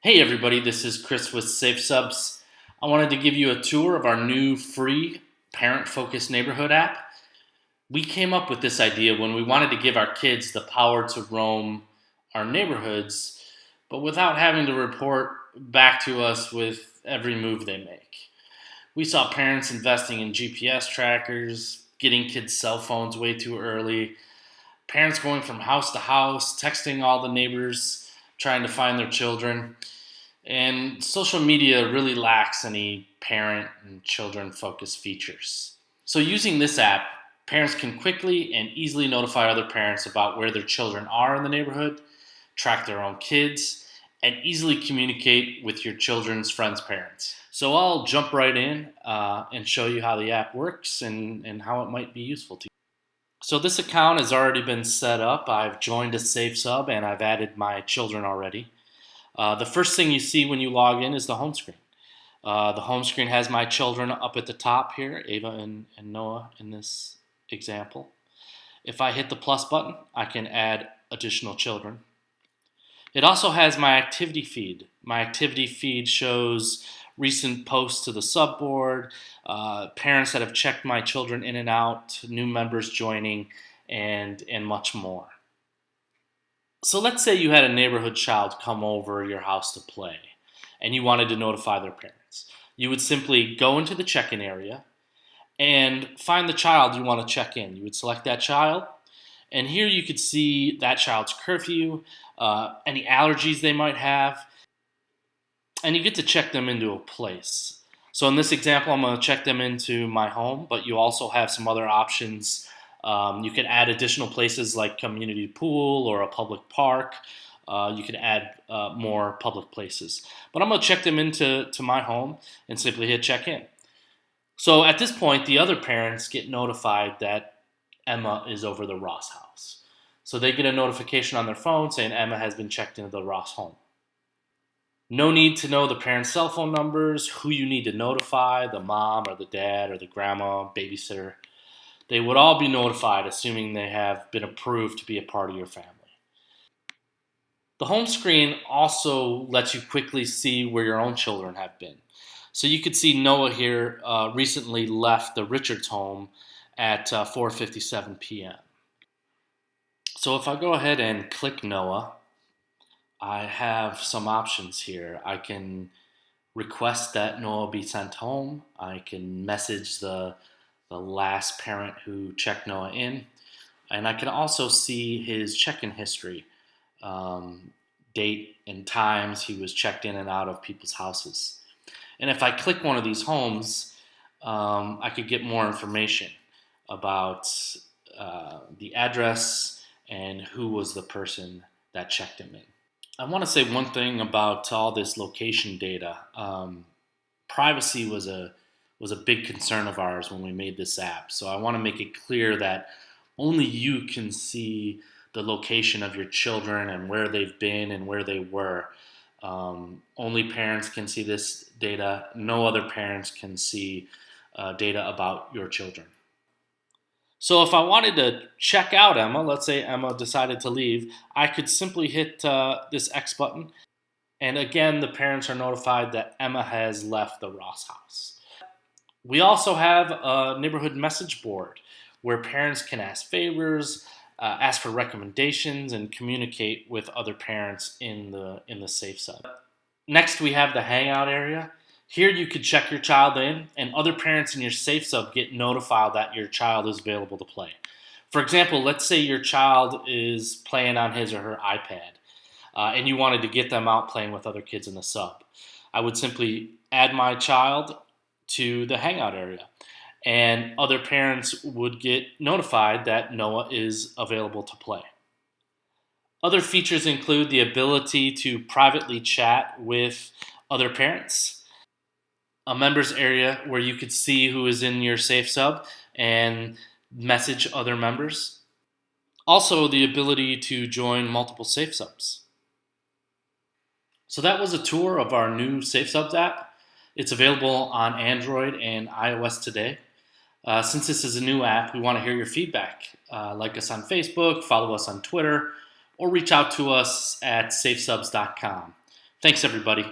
Hey everybody, this is Chris with SafeSubs. I wanted to give you a tour of our new free parent-focused neighborhood app. We came up with this idea when we wanted to give our kids the power to roam our neighborhoods, but without having to report back to us with every move they make. We saw parents investing in GPS trackers, getting kids' cell phones way too early, parents going from house to house, texting all the neighbors, trying to find their children. And social media really lacks any parent and children focused features. So, using this app, parents can quickly and easily notify other parents about where their children are in the neighborhood, track their own kids, and easily communicate with your children's friends' parents. So, I'll jump right in and show you how the app works and how it might be useful to you. So, this account has already been set up. I've joined a SafeSub and I've added my children already. The first thing you see when you log in is the home screen. The home screen has my children up at the top here, Ava and Noah in this example. If I hit the plus button, I can add additional children. It also has my activity feed. My activity feed shows recent posts to the subboard, parents that have checked my children in and out, new members joining, and much more. So let's say you had a neighborhood child come over your house to play and you wanted to notify their parents. You would simply go into the check-in area and find the child you want to check in. You would select that child, and here you could see that child's curfew, any allergies they might have, and you get to check them into a place. So in this example, I'm going to check them into my home, but you also have some other options. You can add additional places like community pool or a public park. You can add more public places. But I'm going to check them into my home and simply hit check in. So at this point, the other parents get notified that Emma is over the Ross house. So they get a notification on their phone saying Emma has been checked into the Ross home. No need to know the parents' cell phone numbers, who you need to notify, the mom or the dad or the grandma, babysitter. They would all be notified, assuming they have been approved to be a part of your family. The home screen also lets you quickly see where your own children have been. So you could see Noah here recently left the Richards home at 4:57 p.m. So if I go ahead and click Noah, I have some options here. I can request that Noah be sent home. I can message the last parent who checked Noah in. And I can also see his check-in history, date and times he was checked in and out of people's houses. And if I click one of these homes, I could get more information about the address and who was the person that checked him in. I want to say one thing about all this location data. Privacy was a big concern of ours when we made this app. So I want to make it clear that only you can see the location of your children and where they've been and where they were. Only parents can see this data. No other parents can see data about your children. So if I wanted to check out Emma, let's say Emma decided to leave, I could simply hit this X button. And again, the parents are notified that Emma has left the Ross house. We also have a neighborhood message board where parents can ask favors, ask for recommendations, and communicate with other parents in the SafeSub. Next, we have the Hangout area. Here you could check your child in, and other parents in your SafeSub get notified that your child is available to play. For example, let's say your child is playing on his or her iPad, and you wanted to get them out playing with other kids in the sub. I would simply add my child to the Hangout area, and other parents would get notified that Noah is available to play. Other features include the ability to privately chat with other parents, a members area where you could see who is in your SafeSub and message other members. Also, the ability to join multiple SafeSubs. So that was a tour of our new SafeSubs app. It's available on Android and iOS today. Since this is a new app, we want to hear your feedback. Like us on Facebook, follow us on Twitter, or reach out to us at safesubs.com. Thanks, everybody.